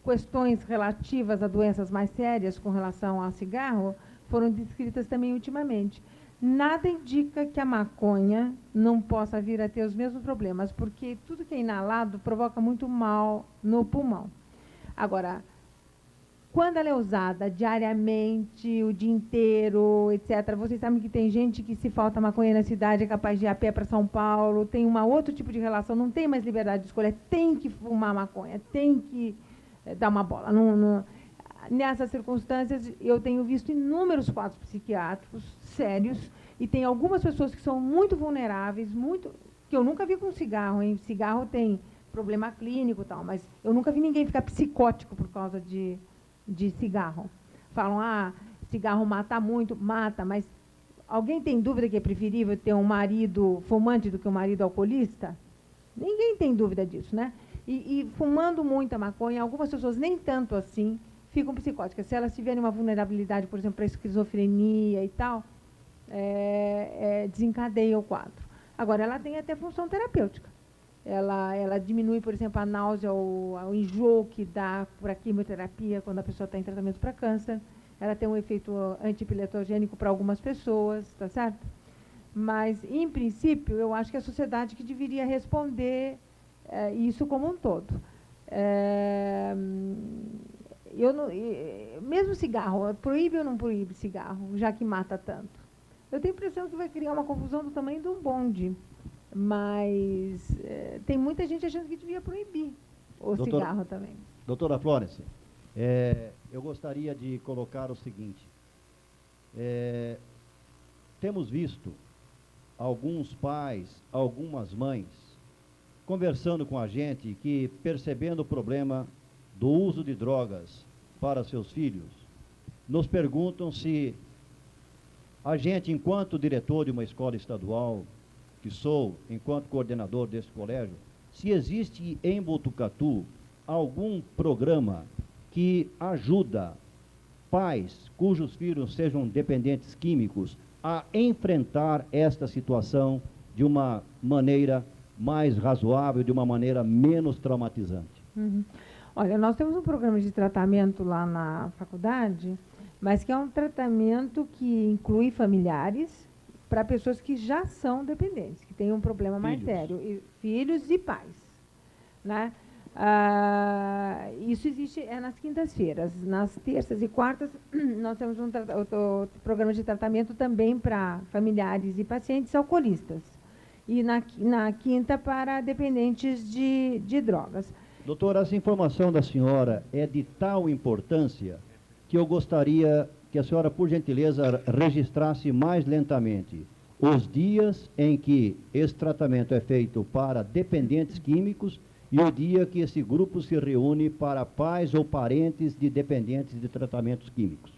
S4: questões relativas a doenças mais sérias com relação ao cigarro foram descritas também ultimamente. Nada indica que a maconha não possa vir a ter os mesmos problemas, porque tudo que é inalado provoca muito mal no pulmão. Agora, quando ela é usada diariamente, o dia inteiro, etc., vocês sabem que tem gente que, se falta maconha na cidade, é capaz de ir a pé para São Paulo, tem um outro tipo de relação, não tem mais liberdade de escolha, tem que fumar maconha, tem que dar uma bola. Nessas circunstâncias, eu tenho visto inúmeros quadros psiquiátricos sérios, e tem algumas pessoas que são muito vulneráveis, que eu nunca vi com cigarro, hein? Cigarro tem problema clínico e tal, mas eu nunca vi ninguém ficar psicótico por causa de cigarro. Falam, cigarro mata muito, mata, mas alguém tem dúvida que é preferível ter um marido fumante do que um marido alcoolista? Ninguém tem dúvida disso, né? E fumando muita maconha, algumas pessoas nem tanto assim ficam psicóticas. Se elas tiverem uma vulnerabilidade, por exemplo, para esquizofrenia e tal, desencadeia o quadro. Agora, ela tem até função terapêutica. Ela diminui, por exemplo, a náusea ou o enjoo que dá para a quimioterapia quando a pessoa está em tratamento para câncer. Ela tem um efeito antipiletogênico para algumas pessoas, tá certo? Mas, em princípio, eu acho que é a sociedade que deveria responder isso como um todo. Mesmo cigarro, proíbe ou não proíbe cigarro, já que mata tanto? Eu tenho a impressão que vai criar uma confusão do tamanho de um bonde. Mas tem muita gente achando que devia proibir o cigarro também.
S3: Doutora Florence, eu gostaria de colocar o seguinte. Temos visto alguns pais, algumas mães, conversando com a gente, que percebendo o problema do uso de drogas para seus filhos, nos perguntam se a gente, enquanto diretor de uma escola estadual, que sou, enquanto coordenador desse colégio, se existe em Botucatu algum programa que ajuda pais cujos filhos sejam dependentes químicos a enfrentar esta situação de uma maneira mais razoável, de uma maneira menos traumatizante.
S4: Uhum. Olha, nós temos um programa de tratamento lá na faculdade, mas que é um tratamento que inclui familiares para pessoas que já são dependentes, que têm um problema mais sério, filhos e pais, né? Isso existe nas quintas-feiras. Nas terças e quartas, nós temos um programa de tratamento também para familiares e pacientes alcoolistas. E na quinta, para dependentes de drogas.
S3: Doutora, essa informação da senhora é de tal importância que eu gostaria que a senhora, por gentileza, registrasse mais lentamente os dias em que esse tratamento é feito para dependentes químicos e o dia que esse grupo se reúne para pais ou parentes de dependentes de tratamentos químicos.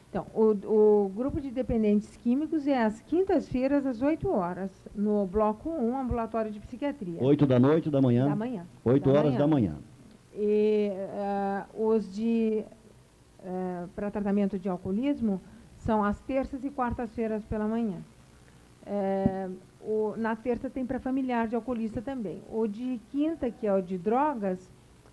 S4: Então, o grupo de dependentes químicos é às quintas-feiras, às 8 horas, no bloco 1, ambulatório de psiquiatria.
S3: 8 da noite ou da manhã?
S4: Da manhã.
S3: 8 horas da manhã.
S4: E os de para tratamento de alcoolismo são às terças e quartas-feiras pela manhã. Na terça tem para familiar de alcoolista também. O de quinta, que é o de drogas,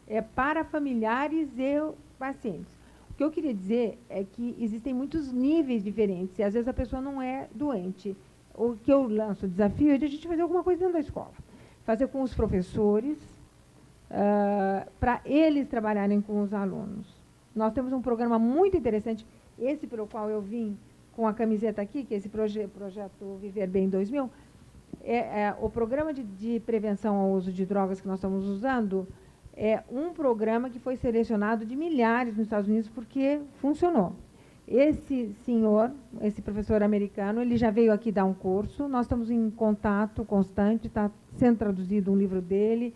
S4: é para familiares e pacientes. O que eu queria dizer é que existem muitos níveis diferentes e às vezes a pessoa não é doente. O que eu lanço o desafio é de a gente fazer alguma coisa dentro da escola. Fazer com os professores, para eles trabalharem com os alunos. Nós temos um programa muito interessante, esse pelo qual eu vim com a camiseta aqui, que é esse projeto Viver Bem 2000, o programa de prevenção ao uso de drogas que nós estamos usando é um programa que foi selecionado de milhares nos Estados Unidos porque funcionou. Esse senhor, esse professor americano, ele já veio aqui dar um curso, nós estamos em contato constante, está sendo traduzido um livro dele,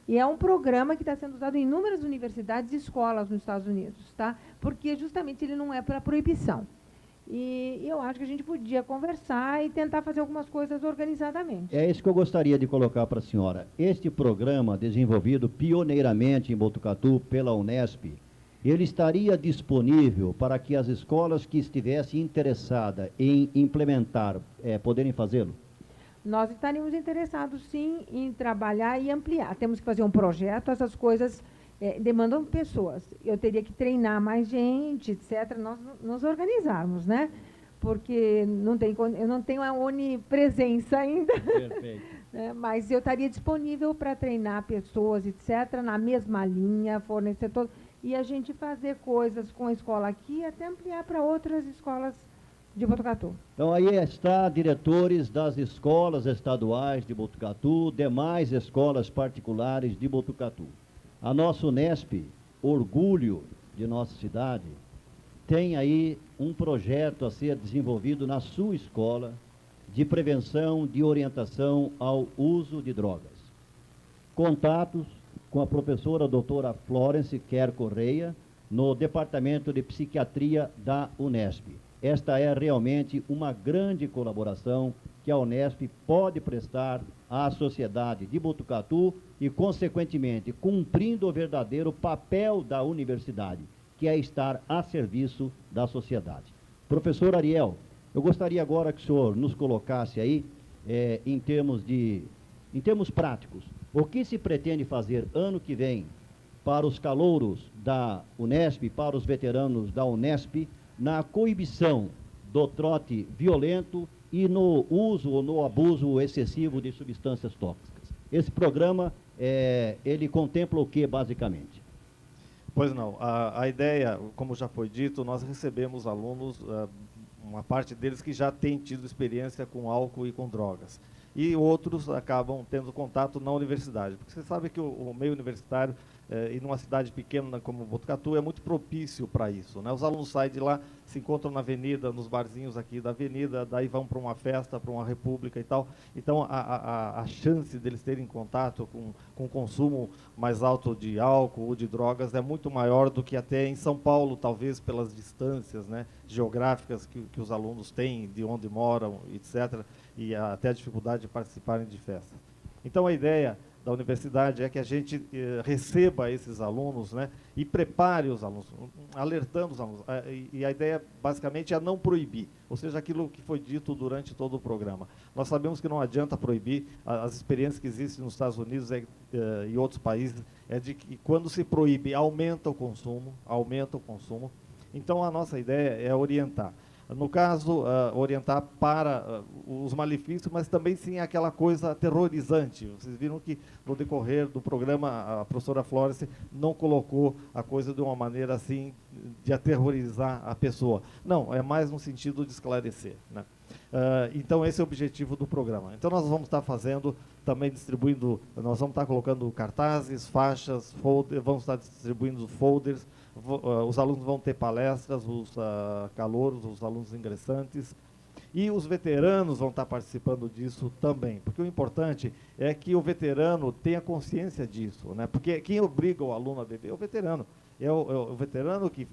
S4: e é um programa que está sendo usado em inúmeras universidades e escolas nos Estados Unidos, tá? Porque justamente ele não é para proibição. E eu acho que a gente podia conversar e tentar fazer algumas coisas organizadamente.
S3: É isso que eu gostaria de colocar para a senhora. Este programa, desenvolvido pioneiramente em Botucatu pela Unesp, ele estaria disponível para que as escolas que estivessem interessadas em implementar, poderem fazê-lo?
S4: Nós estaríamos interessados, sim, em trabalhar e ampliar. Temos que fazer um projeto, essas coisas demandam pessoas. Eu teria que treinar mais gente, etc., nós nos organizarmos, né? Porque eu não tenho a onipresença ainda. Perfeito. Mas eu estaria disponível para treinar pessoas, etc., na mesma linha, fornecer todo. E a gente fazer coisas com a escola aqui, até ampliar para outras escolas de Botucatu.
S3: Então aí está diretores das escolas estaduais de Botucatu, demais escolas particulares de Botucatu. A nossa Unesp, orgulho de nossa cidade, tem aí um projeto a ser desenvolvido na sua escola de prevenção, de orientação ao uso de drogas. Contatos com a professora doutora Florence Kerr Correia, no Departamento de Psiquiatria da Unesp. Esta é realmente uma grande colaboração que a Unesp pode prestar à sociedade de Botucatu e, consequentemente, cumprindo o verdadeiro papel da universidade, que é estar a serviço da sociedade. Professor Ariel, eu gostaria agora que o senhor nos colocasse aí, em termos práticos, o que se pretende fazer ano que vem para os calouros da Unesp, para os veteranos da Unesp, na coibição do trote violento e no uso ou no abuso excessivo de substâncias tóxicas. Esse programa, ele contempla o que, basicamente?
S5: Pois não, a ideia, como já foi dito, nós recebemos alunos, uma parte deles que já tem tido experiência com álcool e com drogas. E outros acabam tendo contato na universidade. Porque você sabe que o meio universitário, e numa cidade pequena como Botucatu, é muito propício para isso, né? Os alunos saem de lá, se encontram na avenida, nos barzinhos aqui da avenida, daí vão para uma festa, para uma república e tal. Então, a chance deles terem contato com o consumo mais alto de álcool ou de drogas é muito maior do que até em São Paulo, talvez pelas distâncias, né, geográficas que os alunos têm, de onde moram, etc., e até a dificuldade de participarem de festas. Então, a ideia da universidade é que a gente receba esses alunos, né, e prepare os alunos, alertando os alunos. E a ideia, basicamente, é não proibir, ou seja, aquilo que foi dito durante todo o programa. Nós sabemos que não adianta proibir, as experiências que existem nos Estados Unidos e outros países é de que quando se proíbe, aumenta o consumo. Então, a nossa ideia é orientar. No caso, orientar para os malefícios, mas também sim aquela coisa aterrorizante. Vocês viram que no decorrer do programa a professora Florence não colocou a coisa de uma maneira assim de aterrorizar a pessoa. Não, é mais no sentido de esclarecer, né? Então esse é o objetivo do programa. Então nós vamos estar fazendo, também distribuindo, nós vamos estar colocando cartazes, faixas, folders, vamos estar distribuindo folders. Os alunos vão ter palestras, os calouros, os alunos ingressantes, e os veteranos vão estar participando disso também, porque o importante é que o veterano tenha consciência disso, né? Porque quem obriga o aluno a beber é o veterano. É o veterano que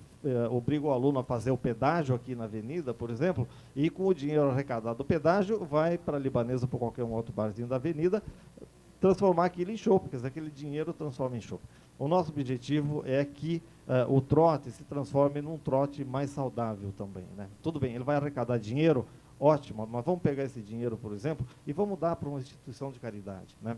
S5: obriga o aluno a fazer o pedágio aqui na avenida, por exemplo, e com o dinheiro arrecadado do pedágio vai para a Libanesa ou para qualquer um outro barzinho da avenida, transformar aquilo em chope, quer dizer, aquele dinheiro transforma em chope. O nosso objetivo é que o trote se transforme num trote mais saudável também, né? Tudo bem, ele vai arrecadar dinheiro, ótimo, mas vamos pegar esse dinheiro, por exemplo, e vamos dar para uma instituição de caridade, né?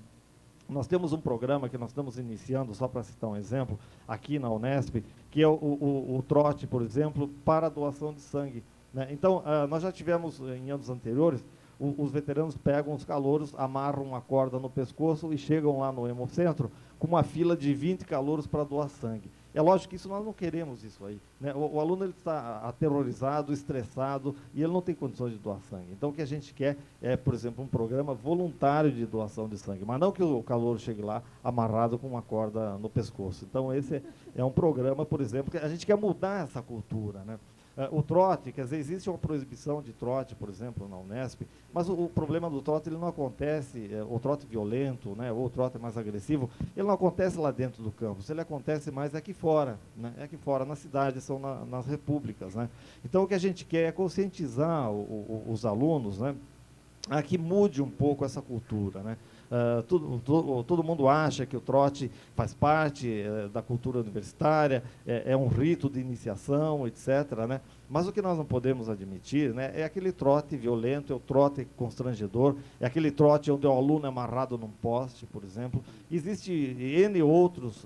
S5: Nós temos um programa que nós estamos iniciando, só para citar um exemplo, aqui na Unesp, que é o trote, por exemplo, para a doação de sangue, né? Então, nós já tivemos, em anos anteriores, os veteranos pegam os calouros, amarram uma corda no pescoço e chegam lá no Hemocentro com uma fila de 20 calouros para doar sangue. É lógico que isso nós não queremos isso aí, né? O aluno ele está aterrorizado, estressado, e ele não tem condições de doar sangue. Então, o que a gente quer é, por exemplo, um programa voluntário de doação de sangue, mas não que o calouro chegue lá amarrado com uma corda no pescoço. Então, esse é um programa, por exemplo, que a gente quer mudar essa cultura, né? O trote, quer dizer, existe uma proibição de trote, por exemplo, na Unesp, mas o problema do trote, ele não acontece, o trote violento, né, ou o trote mais agressivo, ele não acontece lá dentro do campus, ele acontece mais aqui fora, né, aqui fora, na cidade, são nas repúblicas, né. Então, o que a gente quer é conscientizar os alunos, né, a que mude um pouco essa cultura, né. Todo mundo acha que o trote faz parte da cultura universitária, é um rito de iniciação, etc., né? Mas o que nós não podemos admitir, né, é aquele trote violento, é o trote constrangedor, é aquele trote onde o aluno é amarrado num poste, por exemplo. Existe N outros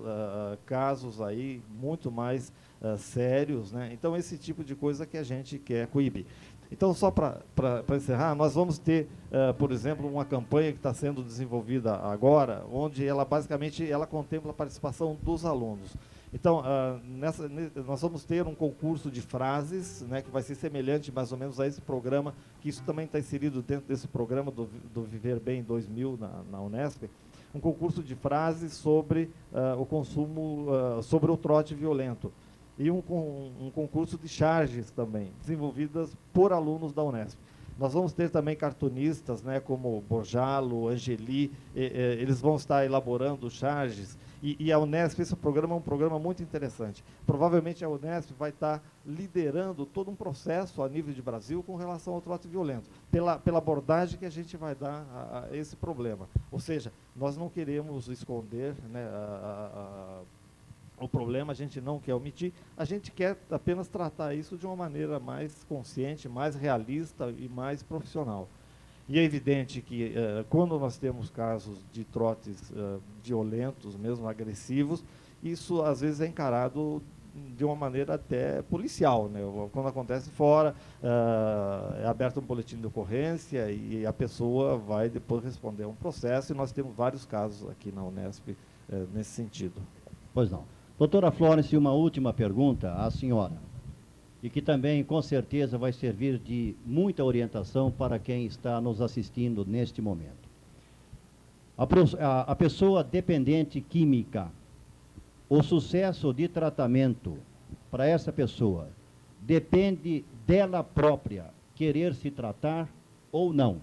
S5: casos aí, muito mais sérios, né? Então, esse tipo de coisa que a gente quer coibir. Então, só para encerrar, nós vamos ter, por exemplo, uma campanha que está sendo desenvolvida agora, onde ela basicamente contempla a participação dos alunos. Então, nós vamos ter um concurso de frases, né, que vai ser semelhante mais ou menos a esse programa, que isso também está inserido dentro desse programa do Viver Bem 2000 na Unesp, um concurso de frases sobre o consumo, sobre o trote violento. E um concurso de charges também, desenvolvidas por alunos da Unesp. Nós vamos ter também cartunistas, né, como Bojalo, Angeli, eles vão estar elaborando charges, e a Unesp, esse programa é um programa muito interessante. Provavelmente a Unesp vai estar liderando todo um processo a nível de Brasil com relação ao trote violento, pela abordagem que a gente vai dar a esse problema. Ou seja, nós não queremos esconder, né, o problema, a gente não quer omitir, a gente quer apenas tratar isso de uma maneira mais consciente, mais realista e mais profissional. E é evidente que quando nós temos casos de trotes violentos, mesmo agressivos, isso às vezes é encarado de uma maneira até policial, né? Quando acontece fora, é aberto um boletim de ocorrência e a pessoa vai depois responder a um processo, e nós temos vários casos aqui na Unesp nesse sentido.
S3: Pois não. Doutora Florence, uma última pergunta à senhora, e que também, com certeza, vai servir de muita orientação para quem está nos assistindo neste momento. A pessoa dependente química, o sucesso de tratamento para essa pessoa depende dela própria querer se tratar ou não?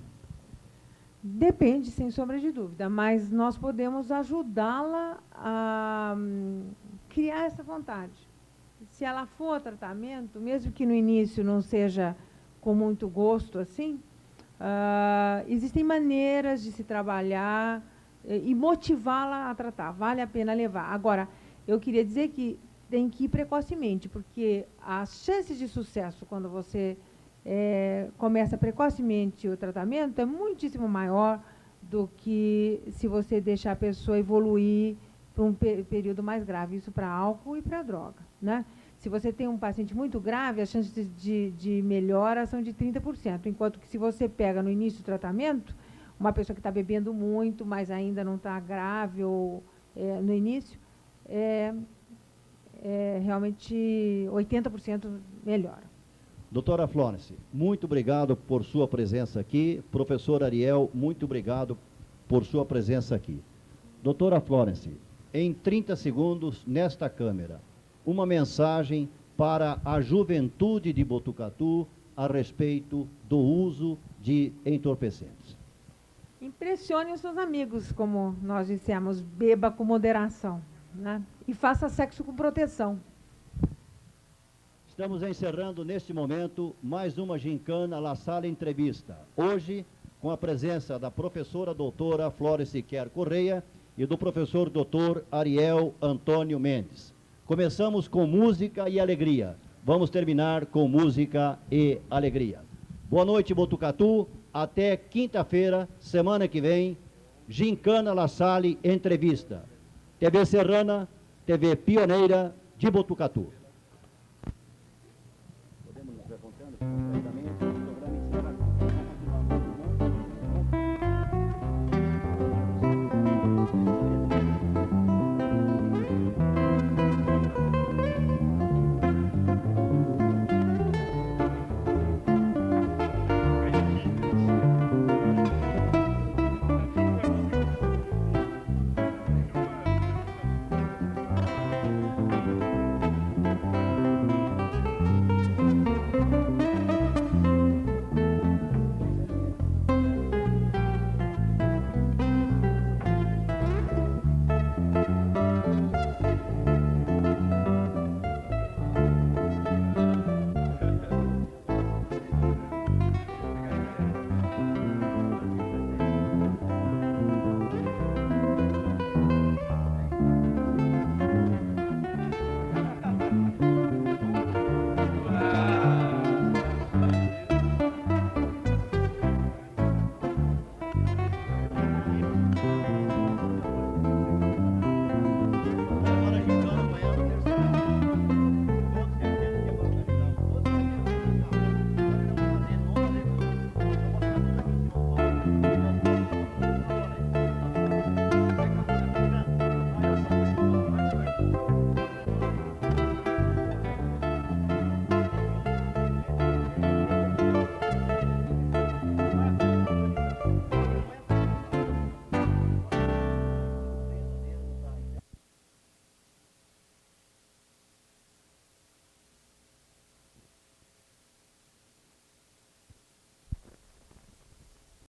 S4: Depende, sem sombra de dúvida, mas nós podemos ajudá-la a criar essa vontade. Se ela for ao tratamento, mesmo que no início não seja com muito gosto assim, existem maneiras de se trabalhar e motivá-la a tratar, vale a pena levar. Agora, eu queria dizer que tem que ir precocemente, porque as chances de sucesso quando você começa precocemente o tratamento é muitíssimo maior do que se você deixar a pessoa evoluir para um período mais grave, isso para álcool e para droga, né? Se você tem um paciente muito grave, as chances de melhora são de 30%, enquanto que se você pega no início do tratamento, uma pessoa que está bebendo muito, mas ainda não está grave ou no início, realmente 80% melhora.
S3: Doutora Florence, muito obrigado por sua presença aqui. Professor Ariel, muito obrigado por sua presença aqui. Doutora Florence, em 30 segundos, nesta câmera, uma mensagem para a juventude de Botucatu a respeito do uso de entorpecentes.
S4: Impressione os seus amigos, como nós dissemos, beba com moderação, né? E faça sexo com proteção.
S3: Estamos encerrando neste momento mais uma gincana La Sala Entrevista. Hoje, com a presença da professora doutora Flora Siqueira Correia e do professor doutor Ariel Antônio Mendes. Começamos com música e alegria. Vamos terminar com música e alegria. Boa noite, Botucatu. Até quinta-feira, semana que vem, Gincana La Salle Entrevista. TV Serrana, TV pioneira de Botucatu.